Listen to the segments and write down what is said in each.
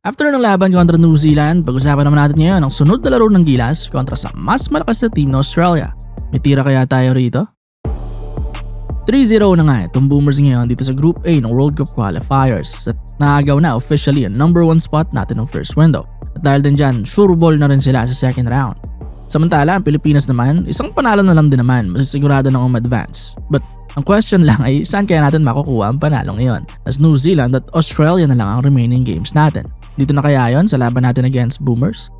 After ng laban kontra New Zealand, pag-usapan naman natin ngayon ang sunod na laro ng Gilas kontra sa mas malakas na team na Australia. May tira kaya tayo rito? 3-0 na nga itong Boomers ngayon dito sa Group A ng World Cup Qualifiers at naagaw na officially ang number 1 spot natin ng first window. At dahil din dyan, sure ball na rin sila sa second round. Samantala, ang Pilipinas naman, isang panalo na lang din naman, masisigurado na advance. But ang question lang ay saan kaya natin makukuha ang panalo ngayon? As New Zealand at Australia na lang ang remaining games natin. Dito na kaya yon sa laban natin against Boomers?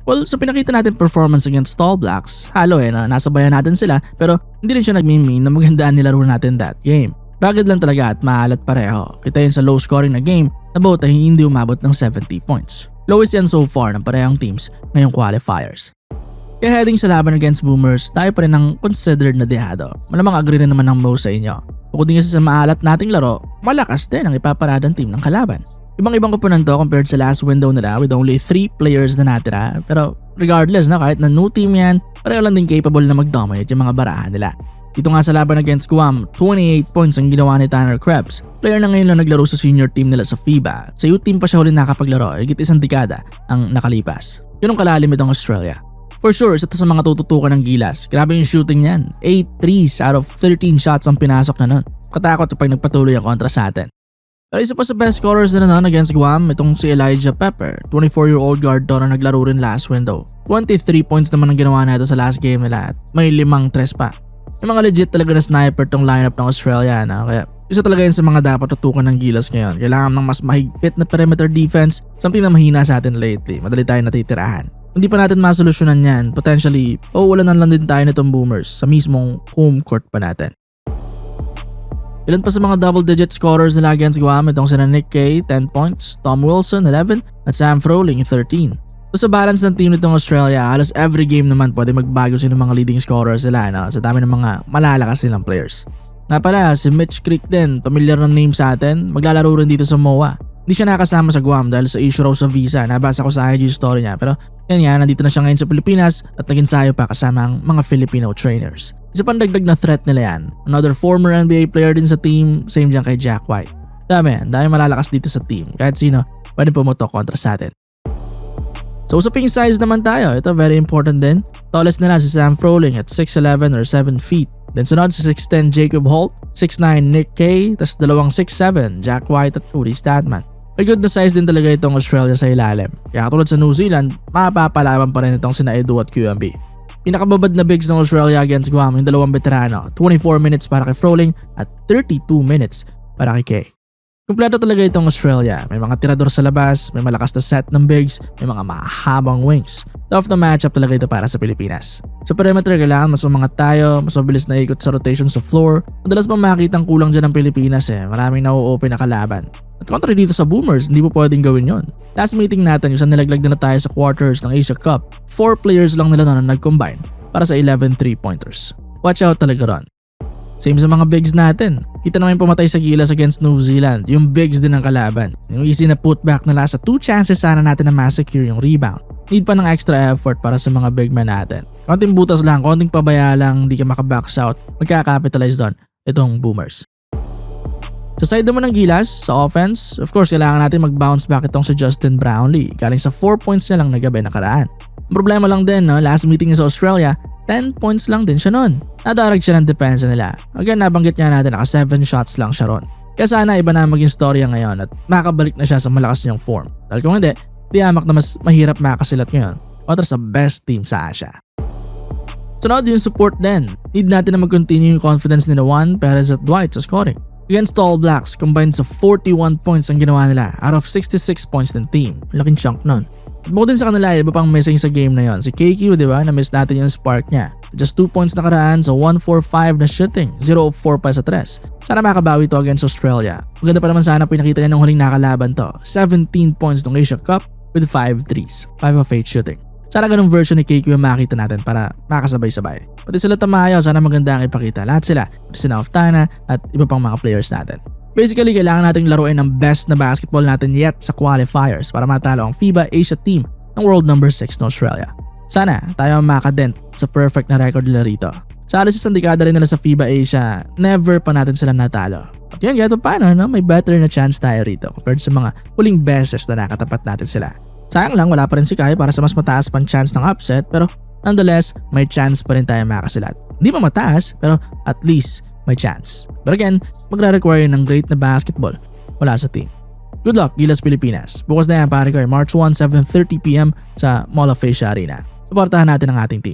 Well, sa pinakita natin performance against All Blacks, halo na nasabayan natin sila pero hindi rin siya nagme-mean na magandaan nilaro natin that game. Rugged lang talaga at maalat pareho. Kita yun sa low scoring na game na both ay hindi umabot ng 70 points. Lowest yan so far ng parehong teams ngayong qualifiers. Kaya heading sa laban against Boomers, tayo pa rin ang considered na dehado. Malamang agree na naman ng most sa inyo. Bukod din kasi sa maalat nating laro, malakas din ang ipaparadang team ng kalaban. Ibang-ibang koponan to compared sa last window nila with only 3 players na natira. Pero regardless na kahit na new team yan, pareho lang din capable na mag-dominate yung mga barahan nila. Dito nga sa laban against Guam, 28 points ang ginawa ni Tanner Krebs. Player na ngayon lang naglaro sa senior team nila sa FIBA. Sa youth team pa siya huli nakapaglaro, higit isang dekada ang nakalipas. Yun ang kalalim itong Australia. For sure, isa to sa mga tututukan ng Gilas. Grabe yung shooting niyan. 8 threes out of 13 shots ang pinasok na nun. Katakot kapag nagpatuloy ang kontra sa atin. Pero isa pa sa best scorers na nun against Guam, itong si Elijah Pepper, 24-year-old guard doon na naglaro rin last window. 23 points naman ang ginawa na ito sa last game nila at may 5 tres pa. Yung mga legit talaga na sniper tong lineup ng Australia na kaya isa talaga yun sa mga dapat tutukan ng Gilas ngayon. Kailangan ng mas mahigpit na perimeter defense, something na mahina sa atin lately. Madali tayo natitirahan. Hindi pa natin masolusyonan yan, potentially pauulanan lang din tayo nitong Boomers sa mismong home court pa natin. Ilan pa sa mga double-digit scorers nila against Guam itong sina Nick Kay, 10 points, Tom Wilson, 11, at Sam Froling, 13. So sa balance ng team nitong Australia, halos every game naman pwede magbago sila ng mga leading scorers nila sa dami ng mga malalakas nilang players. Nga pala, si Mitch Creek din, familiar ng name sa atin, maglalaro rin dito sa MOA. Hindi siya nakasama sa Guam dahil sa issue raw sa visa, nabasa ko sa IG story niya pero yan nga, nandito na siya ngayon sa Pilipinas at nag-ensayo pa kasama ang mga Filipino trainers. Isa pang dagdag na threat nila yan. Another former NBA player din sa team, same dyan kay Jack White. Dami malalakas dito sa team. Kahit sino, pwede pumutok kontra sa atin. So usaping size naman tayo, ito very important din. Tallest nila si Sam Froling at 6'11 or 7 feet. Then sunod si 6'10 Jacob Holt, 6'9 Nick Kay, tas dalawang 6'7 Jack White at Uri Statman. May good na size din talaga itong Australia sa ilalim. Kaya katulad sa New Zealand, mapapalaban pa rin itong sina Edu at QMB. Pinakababad na bigs ng Australia against Guam yung dalawang veterano, 24 minutes para kay Froling at 32 minutes para kay Kay. Kumpleto talaga itong Australia, may mga tirador sa labas, may malakas na set ng bigs, may mga mahabang wings. Tough na matchup talaga ito para sa Pilipinas. Sa perimeter kailangan mas umangat tayo, mas mabilis na ikot sa rotation sa floor. Madalas pa makikita ang kulang dyan ng Pilipinas maraming na-open na kalaban. At kontra dito sa Boomers, hindi po pwedeng gawin yon. Last meeting natin, yung sa nilaglag na tayo sa quarters ng Asia Cup, 4 players lang nila na nag-combine para sa 11 3-pointers. Watch out talaga ron. Same sa mga bigs natin. Kita naman pumatay sa Gilas against New Zealand, yung bigs din ng kalaban. Yung easy na putback nila sa 2 chances sana natin na ma-secure yung rebound. Need pa ng extra effort para sa mga big men natin. Konting butas lang, konting pabaya lang, hindi ka maka-box out, magkakapitalize doon itong Boomers. Sa side naman ng Gilas, sa offense, of course kailangan natin mag-bounce back itong si Justin Brownlee galing sa 4 points na lang na gabi nakaraan. Ang problema lang din, last meeting niya sa Australia, 10 points lang din siya nun. Nadarag siya ng depensa nila. Again, nabanggit niya natin naka 7 shots lang siya ron. Kaya sana iba na maging storya ngayon at makabalik na siya sa malakas niyang form. Dahil kung hindi, tiyamak na mas mahirap makasilat ngayon kontra sa best team sa Asia. Sunod yung support din. Need natin na mag-continue yung confidence ni Juan, Perez at Dwight sa scoring. Against All Blacks, combined sa 41 points ang ginawa nila out of 66 points ng team. Laking chunk nun. At bukod din sa kanila, iba pang missing sa game na yon. Si KQ, di ba? Na-miss natin yung spark niya. Just 2 points nakaraan sa 1-4-5 na shooting. 0 of 4 pa sa 3. Sana makabawi to against Australia. Maganda pa naman sana pinakita niya nung huling nakalaban to. 17 points ng Asia Cup with 5 threes. 5 of 8 shooting. Sana ganung version ni KQ yung makita natin para makasabay-sabay. Pati sila Tamayo, sana maganda ang ipakita. Lahat sila. Pati sila Oftana at iba pang mga players natin. Basically, kailangan nating laruin ang best na basketball natin yet sa qualifiers para matalo ang FIBA Asia team ng world number 6 na Australia. Sana tayo makadent sa perfect na record nila rito. Sa halos isang dekada rin nila sa FIBA Asia, never pa natin sila natalo. Yun, kahit paano, no? May better na chance tayo rito compared sa mga huling beses na nakatapat natin sila. Sayang lang, wala pa rin si Kai para sa mas mataas pang chance ng upset, pero nonetheless, may chance pa rin tayo makasilat. Hindi pa mataas, pero at least may chance. But again, magre-require ng great na basketball wala sa team. Good luck, Gilas Pilipinas. Bukas na yan pare ko, March 1, 7:30 PM sa Mall of Asia Arena. Suportahan natin ang ating team.